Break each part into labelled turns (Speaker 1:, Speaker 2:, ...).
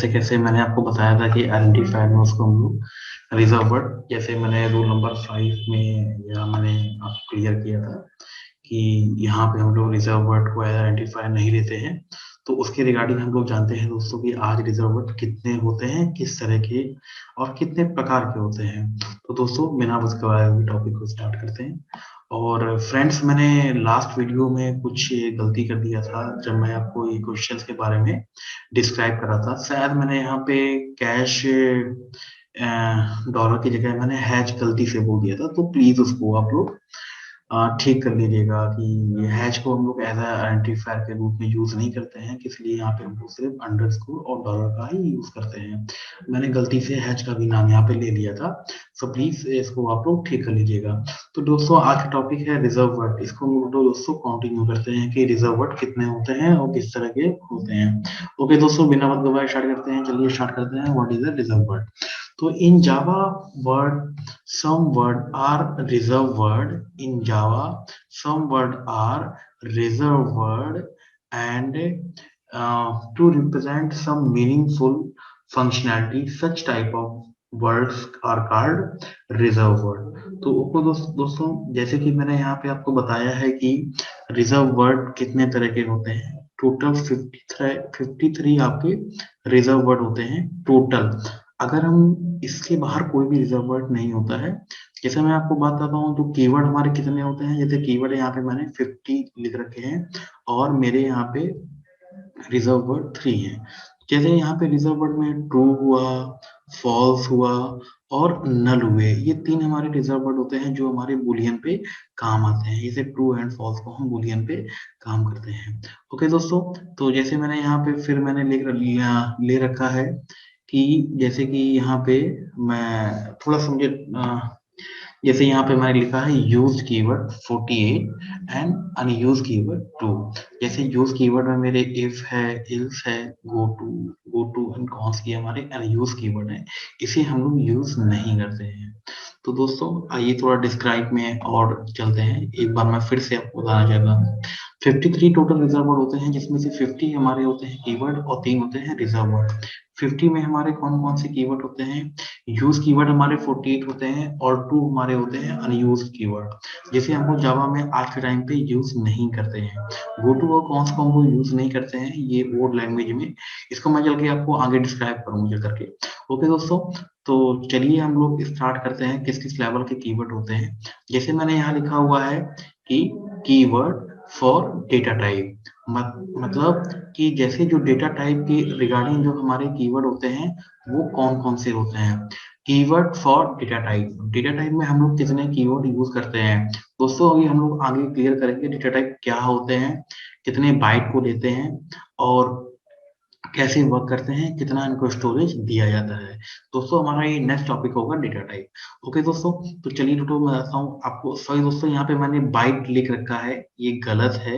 Speaker 1: कैसे कैसे मैंने आपको बताया था कि आइडेंटिफायर में उसको हम लोग रिजर्व वर्ड, जैसे मैंने रूल नंबर 5 में या मैंने आपको क्लियर किया था कि यहाँ पे हम लोग रिजर्व वर्ड को एज आइडेंटिफायर नहीं लेते हैं। तो उसके रिगार्डिंग हम लोग जानते हैं दोस्तों कि आज रिजर्व वर्ड कितने होते हैं, किस तरह के और कितने प्रकार के होते हैं। तो दोस्तों बिना उसके बारे में टॉपिक को स्टार्ट करते हैं। और फ्रेंड्स, मैंने लास्ट वीडियो में कुछ गलती कर दिया था जब मैं आपको ये क्वेश्चंस के बारे में डिस्क्राइब कर रहा था। शायद मैंने यहाँ पे कैश डॉलर की जगह मैंने हैज गलती से बोल दिया था, तो प्लीज उसको आप लोग ठीक कर लीजिएगा कि ये हैश को हम लोग एज आइडेंटिफायर के रूप में यूज नहीं करते हैं, इसलिए यहाँ पे हम लोग सिर्फ अंडरस्कोर और डॉलर का ही यूज करते हैं। मैंने गलती से हैश का भी नाम यहाँ पे ले लिया था, सो प्लीज इसको आप लोग ठीक कर लीजिएगा। तो दोस्तों आज का टॉपिक है रिजर्व वर्ड। इसको हम लोग दोस्तों कंटिन्यू करते हैं कि रिजर्व वर्ड कितने होते हैं और किस तरह के होते हैं। ओके दोस्तों, बिना वक्त गवाए स्टार्ट करते हैं। चलिए स्टार्ट करते हैं, what is a reserve word. तो इन जावा word some words are reserved word. In Java some words are reserved word, and to represent some meaningful functionality such type of words are called reserved word। तो दोस्तों जैसे कि मैंने यहाँ पे आपको बताया है कि रिजर्व वर्ड कितने तरह के होते हैं। टोटल 53 आपके रिजर्व वर्ड होते हैं टोटल। अगर हम इसके बाहर कोई भी रिजर्व वर्ड नहीं होता है। जैसे मैं आपको बात करता हूँ जो कीवर्ड हमारे कितने होते हैं, जैसे कीवर्ड यहाँ पे मैंने 50 लिख रखे हैं और मेरे यहाँ पे रिजर्व वर्ड 3 है। जैसे यहाँ पे रिजर्व वर्ड में ट्रू हुआ, फॉल्स हुआ और नल हुए, ये 3 हमारे रिजर्व वर्ड होते हैं जो हमारे बुलियन पे काम आते हैं। जैसे ट्रू एंड फॉल्स को हम बुलियन पे काम करते हैं। ओके दोस्तों, तो जैसे मैंने यहाँ पे फिर मैंने ले रखा है कि जैसे कि यहाँ पे मैं थोड़ा समझे, जैसे यहाँ पे मैंने लिखा है use keyword 48 and unused keyword 2। जैसे यूज कीवर्ड में मेरे इफ है, इल्स है, गो टू एंड कॉन्स की हमारे अनयूज कीवर्ड है, इसे हम लोग यूज नहीं करते हैं। तो दोस्तों आइए थोड़ा डिस्क्राइब में और चलते हैं। एक बार मैं फिर से आपको बताना चाहता हूँ। 53 टोटल रिजर्व वर्ड होते हैं, जिसमें से 50 हमारे होते हैं कीवर्ड और 3 होते हैं रिजर्व वर्ड। 50 में हमारे कौन कौन से कीवर्ड होते हैं? यूज कीवर्ड हमारे 48 होते हैं और 2 हमारे होते हैं अनयूज कीवर्ड, जैसे हम लोग जावा में आज के टाइम पे यूज नहीं करते हैं। गो टू और कॉन्स को हम लोग यूज नहीं करते हैं, ये वर्ड लैंग्वेज में। इसको मैं चल के आपको आगे डिस्क्राइब करूंगा करके। ओके दोस्तों, तो चलिए हम लोग स्टार्ट करते हैं किस किस लेवल के कीवर्ड होते हैं। जैसे मैंने यहाँ लिखा हुआ है कि कीवर्ड फॉर डेटा टाइप, मतलब कि जैसे जो डेटा टाइप के रिगार्डिंग जो हमारे कीवर्ड होते हैं वो कौन कौन से होते हैं। Keyword for data type, data type में हम लोग कितने कीवर्ड यूज करते हैं दोस्तों, अभी हम लोग आगे क्लियर करेंगे डेटा टाइप क्या होते हैं, कितने बाइट को लेते हैं और कैसे वर्क करते हैं, कितना इनको स्टोरेज दिया जाता है। दोस्तों हमारा ये नेक्स्ट टॉपिक होगा डेटा टाइप। ओके दोस्तों, तो चलिए मैं बताता हूँ आपको। सॉरी दोस्तों, यहाँ पे मैंने बाइट लिख रखा है, ये गलत है।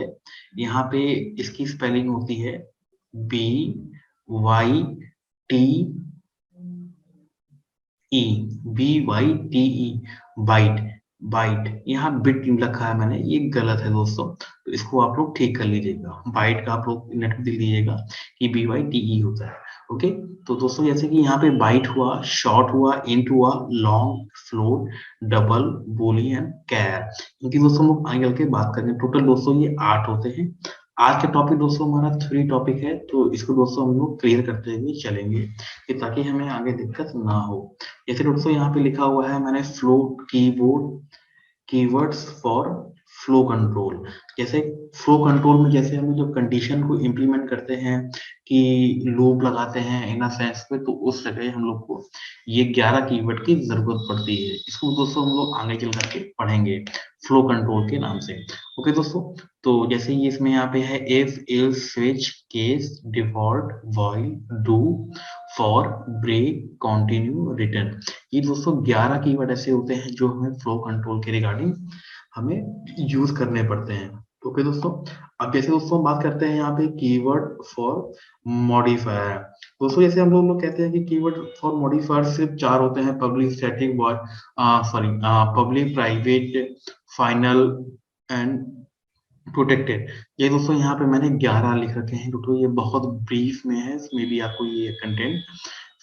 Speaker 1: यहाँ पे इसकी स्पेलिंग होती है BYTE, BYTE, बाइट। बाइट यहाँ बिट लिखा है मैंने, ये गलत है दोस्तों, तो इसको आप लोग ठीक कर लीजिएगा। बाइट का आप लोग नेट में देख लीजिएगा कि BYTE होता है। ओके, तो दोस्तों जैसे कि यहाँ पे बाइट हुआ, शॉर्ट हुआ, इंट हुआ, लॉन्ग, फ्लोट, डबल, बूलियन, कैर, इनकी दोस्तों हम लोग आगे चल के बात करेंगे। टोटल दोस्तों ये 8 होते हैं। आज का टॉपिक दोस्तों हमारा 3 टॉपिक है, तो इसको दोस्तों हम लोग क्लियर करते हुए चलेंगे कि ताकि हमें आगे दिक्कत ना हो। जैसे दोस्तों यहाँ पे लिखा हुआ है मैंने flow keyboard keywords for flow control. जैसे फ्लो कंट्रोल में जैसे हम जब कंडीशन को इम्प्लीमेंट करते हैं कि लूप लगाते हैं इन सेंस पे, तो उस जगह हम लोग को ये 11 कीवर्ड की जरूरत पड़ती है। इसको दोस्तों हम लोग आगे चल करके पढ़ेंगे फ्लो कंट्रोल के नाम से। ओके दोस्तों, तो जैसे ये इसमें यहाँ पे है if, else, switch, case, default, while, do, for, break, continue, return, ये दोस्तों 11 कीवर्ड ऐसे होते हैं जो हमें फ्लो कंट्रोल के रिगार्डिंग हमें यूज करने पड़ते हैं। ओके दोस्तों, अब जैसे दोस्तों बात करते हैं यहाँ पे कीवर्ड फॉर मॉडिफायर। दोस्तों जैसे हम लोग कहते हैं कि कीवर्ड फॉर मॉडिफायर सिर्फ 4 होते हैं, public, static, sorry, public, private, final and protected. ये दोस्तों यहाँ पे मैंने 11 लिख रखे हैं टोटल, ये बहुत ब्रीफ में है, इसमें भी आपको ये कंटेंट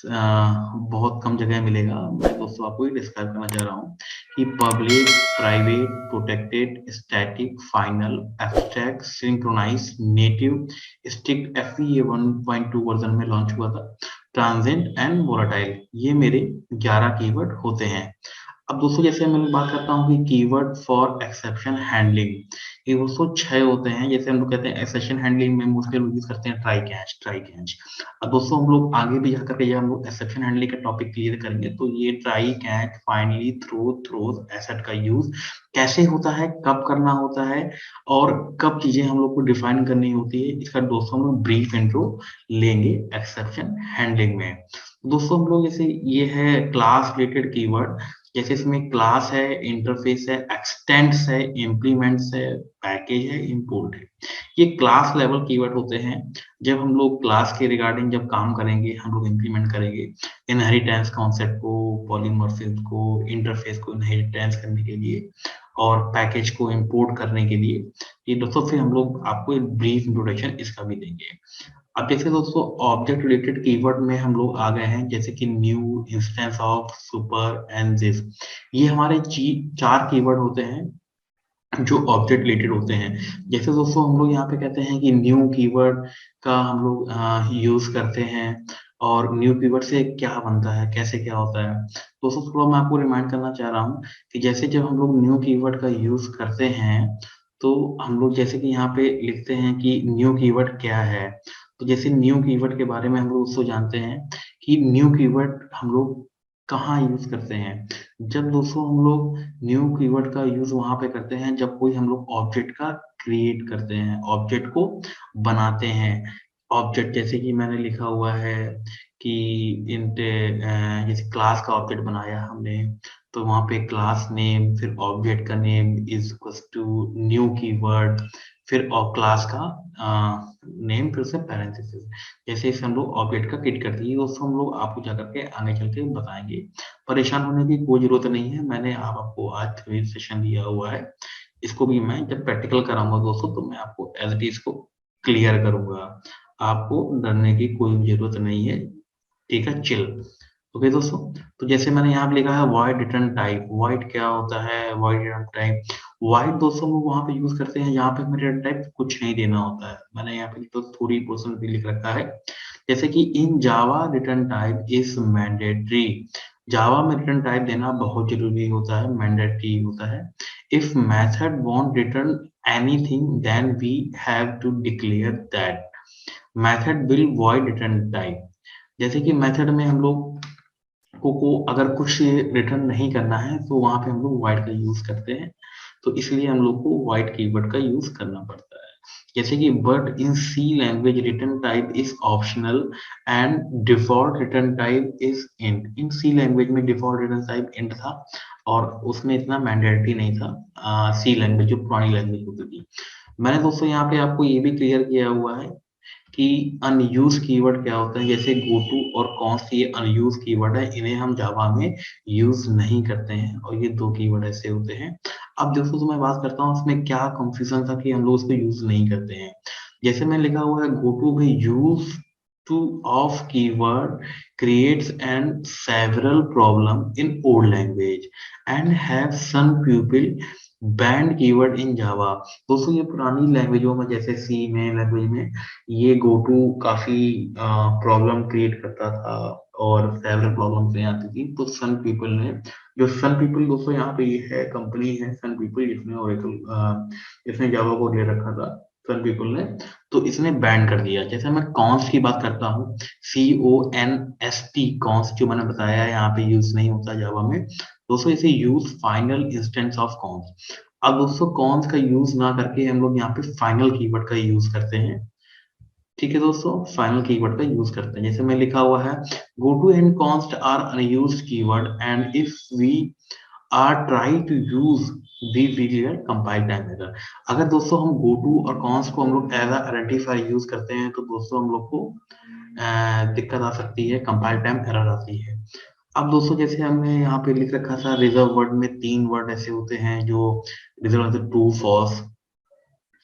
Speaker 1: बहुत कम जगह मिलेगा। मैं दोस्तों आपको ये डिस्क्राइब करना चाह रहा हूँ कि public, private, protected, static, final, abstract, synchronize, native, strict, FEA 1.2 version में लॉन्च हुआ था, ट्रांजिएंट एंड वोलेटाइल, ये मेरे 11 कीवर्ड होते हैं। अब दोस्तों जैसे मैं बात करता हूँ कि कीवर्ड फॉर एक्सेप्शन हैंडलिंग, ये दोस्तों 6 होते हैं। जैसे हम लोग कहते हैं एक्सेप्शन हैंडलिंग में मोस्टली लोग यूज करते हैं ट्राई कैच। अब दोस्तों हम लोग आगे भी जाकर के जब हम लोग एक्सेप्शन हैंडलिंग का टॉपिक क्लियर करेंगे तो ये try catch, finally, throws, asset का यूज कैसे होता है, कब करना होता है और कब चीजें हम लोग को डिफाइन करनी होती है, इसका दोस्तों हम लोग ब्रीफ इंट्रो लेंगे एक्सेप्शन हैंडलिंग में। दोस्तों हम लोग जैसे ये है क्लास रिलेटेड कीवर्ड, जैसे इसमें क्लास है, इंटरफेस है, एक्सटेंड्स है, इम्प्लीमेंट्स है, पैकेज है, इंपोर्ट है। ये क्लास लेवल कीवर्ड होते हैं। जब हम लोग क्लास के रिगार्डिंग जब काम करेंगे, हम लोग इम्प्लीमेंट करेंगे इनहेरिटेंस कॉन्सेप्ट को, पॉलीमॉर्फिज्म को, इंटरफेस को इनहेरिटेंस करने के लिए और पैकेज को इंपोर्ट करने के लिए, ये दोस्तों फिर हम लोग आपको एक ब्रीफ इंट्रोडक्शन इसका भी देंगे। अब देखिए दोस्तों ऑब्जेक्ट रिलेटेड कीवर्ड में हम लोग आ गए हैं, जैसे कि new, instance of, super and this. ये हमारे 4 कीवर्ड होते हैं जो ऑब्जेक्ट रिलेटेड होते हैं। जैसे दोस्तों हम लोग यहाँ पे कहते हैं कि न्यू कीवर्ड का हम लोग यूज करते हैं, और न्यू कीवर्ड से क्या बनता है, कैसे क्या होता है। दोस्तों थोड़ा मैं आपको रिमाइंड करना चाह रहा हूँ कि जैसे जब हम लोग न्यू कीवर्ड का यूज करते हैं तो हम लोग जैसे कि यहाँ पे लिखते हैं कि न्यू कीवर्ड क्या है। तो जैसे न्यू कीवर्ड के बारे में हम लोग उसको जानते हैं कि न्यू कीवर्ड हम लोग कहाँ यूज करते हैं। जब दोस्तों हम लोग न्यू कीवर्ड का यूज वहां पे करते हैं जब कोई हम लोग ऑब्जेक्ट का क्रिएट करते हैं, ऑब्जेक्ट को बनाते हैं। ऑब्जेक्ट जैसे कि मैंने लिखा हुआ है कि इंट, जैसे क्लास का ऑब्जेक्ट बनाया हमने, तो वहां पे क्लास नेम, फिर ऑब्जेक्ट का name is equal to new keyword, फिर और क्लास का नेम, फिर से पैरेंथेसिस। जैसे इसे हम लोग ऑब्जेक्ट का क्रिएट करते हैं, दोस्तों हम लोग आपको जाकर के आगे चल के बताएंगे। परेशान होने की कोई जरूरत नहीं है, मैंने आपको आज थ्योरी सेशन दिया हुआ है, इसको भी मैं जब प्रैक्टिकल कराऊंगा दोस्तों तो मैं आपको एज इट इज को क्लियर करूंगा। आपको डरने की कोई जरूरत नहीं है, ठीक है, चिल। ओके दोस्तों, तो जैसे मैंने यहाँ पे लिखा है वॉइड रिटर्न टाइप। वॉइड क्या होता है, वॉइड रिटर्न टाइप। वॉइड दोस्तों हम वहां पे यूज करते हैं यहाँ पे हमें रिटर्न टाइप कुछ नहीं देना होता है। मैंने यहाँ पे तो थोड़ी पोर्शन भी लिख रखा है, जैसे कि in Java return type is mandatory. जावा में रिटर्न टाइप देना बहुत जरूरी होता है, मैंडेटरी होता है। If method won't return anything then we have to declare that method will void return type. जैसे कि मेथड में हम लोग को अगर कुछ रिटर्न नहीं करना है तो वहां पे हम लोग वाइड का यूज करते हैं, तो इसलिए हम लोग को वाइड कीवर्ड का यूज करना पड़ता है। जैसे कि but in C language return type is optional and default return type is int. In C language में डिफॉल्ट रिटर्न टाइप इंट था और उसमें इतना मैंडेटरी नहीं था, सी लैंग्वेज जो पुरानी लैंग्वेज होती थी। मैंने दोस्तों यहाँ पे आपको ये भी क्लियर किया हुआ है कि अनयूज कीवर्ड क्या होता है। जैसे गो टू और कॉन्स्ट ये अनयूज कीवर्ड है, इन्हें हम जावा में यूज नहीं करते हैं, और ये 2 कीवर्ड ऐसे होते हैं। अब दोस्तों तो मैं बात करता हूँ उसमें क्या कंफ्यूजन था कि हम लोग उसको यूज नहीं करते हैं। जैसे मैं लिखा हुआ है गो टू भी use two of keyword creates and several problem in old language and have some people banned keyword in Java। दोस्तों ये पुरानी लैंग्वेजों में जैसे सी में लैंग्वेज में ये गो टू काफी प्रॉब्लम क्रिएट करता था और सेवरल प्रॉब्लम से आती थी, तो सन पीपल ने, जो सन पीपल दोस्तों यहाँ पे ये है कंपनी है सन पीपल, जिसने ओरेकल इसने जावा को ले रखा था, सन पीपल ने, तो इसने बैन कर दिया। जैसे मैं कॉन्स की बात करता हूँ, CONST, कॉन्स जो मैंने बताया है यहाँ पे यूज नहीं होता जावा में दोस्तों, इसे use final instance of cons. अब दोस्तों कॉन्स का यूज ना करके हम लोग यहाँ पे फाइनल कीवर्ड का यूज करते हैं। ठीक है दोस्तों, फाइनल कीवर्ड का यूज करते हैं। जैसे मैं लिखा हुआ है goto and const are unused keyword and if we are try to use we will compile time error. अगर दोस्तों हम गो टू और कॉन्स को हम लोग एज आइडेंटिफाई यूज करते हैं तो दोस्तों हम लोग को दिक्कत आ सकती है, कंपाइल टाइम एरर आती है। अब दोस्तों जैसे हमने यहाँ पे लिख रखा था रिजर्व वर्ड में 3 वर्ड ऐसे होते हैं जो रिजर्व ट्रू फॉल्स,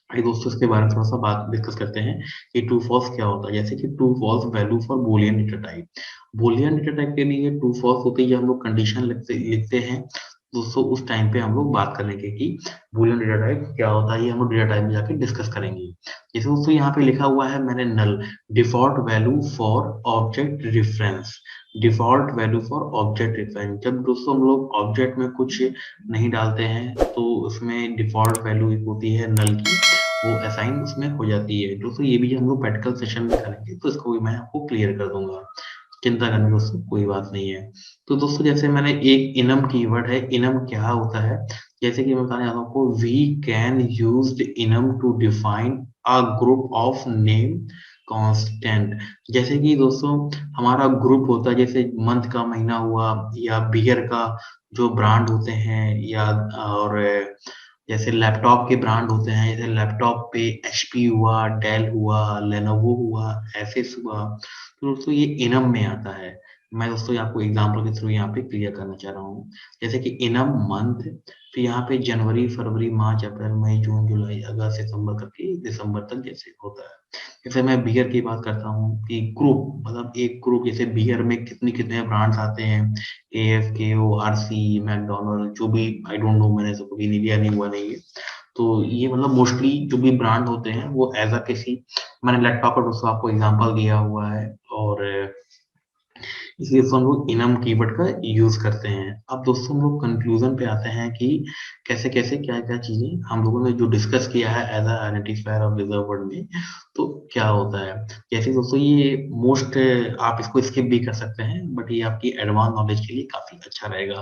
Speaker 1: आइए दोस्तों इसके बारे में थोड़ा सा बात डिस्कस करते हैं कि ट्रू फॉल्स क्या होता है। जैसे कि true false value for boolean data type. Boolean data type के लिए ट्रू फॉल्स होती है, हम लोग कंडीशन लिखते लिखते हैं दोस्तों। उस टाइम पे हम लोग बात करेंगे कि बूलियन डेटा टाइप क्या होता है, ये हम लोग डेटा टाइप में जाके डिस्कस करेंगे। जैसे दोस्तों यहाँ पे लिखा हुआ है मैंने null default value for object reference. Default value for object reference, जब दोस्तों हम लोग ऑब्जेक्ट में कुछ नहीं डालते हैं तो उसमें डिफॉल्ट वैल्यू एक होती है नल की, वो असाइन उसमें हो जाती है। दोस्तों ये भी हम लोग प्रैक्टिकल सेशन में करेंगे तो इसको भी मैं आपको क्लियर कर दूंगा, चिंता करने की दोस्तों कोई बात नहीं है। तो दोस्तों जैसे मैंने एक इनम कीवर्ड है, इनम क्या होता है, जैसे कि मैं बताने जा रहा हूँ आपको, we can use enum to define a group of name constant. जैसे कि दोस्तों हमारा ग्रुप होता है, जैसे मंथ का महीना हुआ या बियर का जो ब्रांड होते हैं, या और जैसे लैपटॉप के ब्रांड होते हैं, जैसे लैपटॉप पे एचपी हुआ, डेल हुआ, लेनोवो हुआ, एसएस हुआ, तो दोस्तों ये इनम में आता है। मैं दोस्तों ये आपको एग्जांपल के थ्रू यहाँ पे क्लियर करना चाह रहा हूँ। जैसे कि इनम मंथ, फिर यहाँ पे जनवरी, फरवरी, मार्च, अप्रैल, मई, जून, जुलाई, अगस्त, सितंबर करके दिसंबर तक जैसे होता है। जैसे मैं बियर की बात करता हूँ कि ग्रुप, मतलब एक ग्रुप, जैसे बियर में कितने कितने ब्रांड्स आते हैं, AFKO, RC, मैकडोनल्ड, जो भी, आई डोंट नो, मैंने तो कभी नहीं लिया, नहीं हुआ नहीं है। तो ये मतलब मोस्टली जो भी ब्रांड होते हैं वो एज अ किसी, मैंने लैपटॉप पर दोस्तों आपको एग्जांपल दिया हुआ है, और इसलिए हम लोग इनम कीवर्ड का यूज करते हैं। अब दोस्तों हम लोग कंक्लूजन पे आते हैं कि कैसे कैसे क्या क्या चीजें हम लोगों ने जो डिस्कस किया है as identifier of reserve word में, तो क्या होता है। जैसे दोस्तों ये मोस्ट, आप इसको स्किप भी कर सकते हैं, बट ये आपकी एडवांस नॉलेज के लिए काफी अच्छा रहेगा।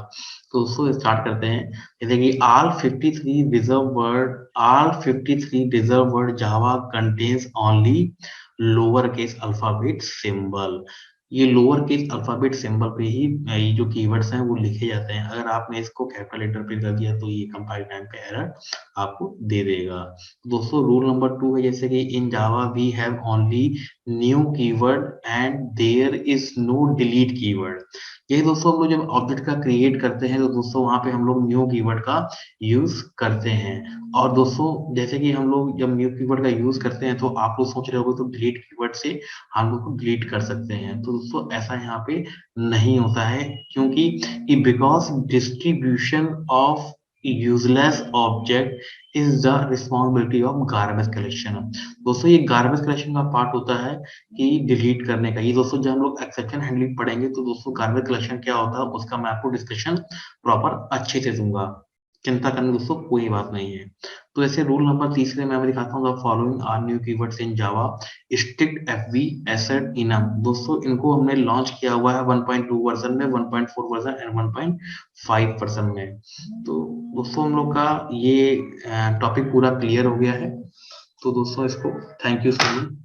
Speaker 1: तो दोस्तों स्टार्ट करते हैं। जैसे कि all 53 reserve word Java contains only lower case alphabet symbol. ये लोअर केस अल्फाबेट सिंबल पे ही ये जो कीवर्ड्स हैं वो लिखे जाते हैं। अगर आपने इसको कैपिटल लेटर पे कर दिया तो ये कंपाइल टाइम पे एरर आपको दे देगा। दोस्तों रूल नंबर 2 है, जैसे कि in Java we have only new keyword and there is no delete keyword. ये दोस्तों हम लोग जब ऑब्जेक्ट का क्रिएट करते हैं तो दोस्तों वहां पे हम लोग न्यू कीवर्ड का यूज करते हैं। और दोस्तों जैसे कि हम लोग जब न्यू कीवर्ड का यूज करते हैं तो आप लोग सोच रहे होंगे तो डिलीट कीवर्ड से हम लोग को डिलीट कर सकते हैं, तो दोस्तों ऐसा यहाँ पे नहीं होता है, क्योंकि because distribution of useless object is the responsibility of garbage collection. दोस्तों ये गार्बेज कलेक्शन का पार्ट होता है कि डिलीट करने का। ये दोस्तों जब हम लोग एक्सेप्शन हैंडलिंग पढ़ेंगे तो दोस्तों गार्बेज कलेक्शन क्या होता है उसका मैं आपको डिस्कशन प्रॉपर अच्छे से दूंगा, चिंता करने की दोस्तों कोई बात नहीं है। तो ऐसे रूल नंबर तीसरे में मैं दिखाता हूँ, the following are new keywords in Java strictfp assert enum. दोस्तों इनको हमने लॉन्च किया हुआ है 1.2 वर्जन में, 1.4 वर्जन एंड 1.5 वर्जन में। तो दोस्तों हम लोग का ये टॉपिक पूरा क्लियर हो गया है। तो दोस्तों इसको थैंक यू सो मच।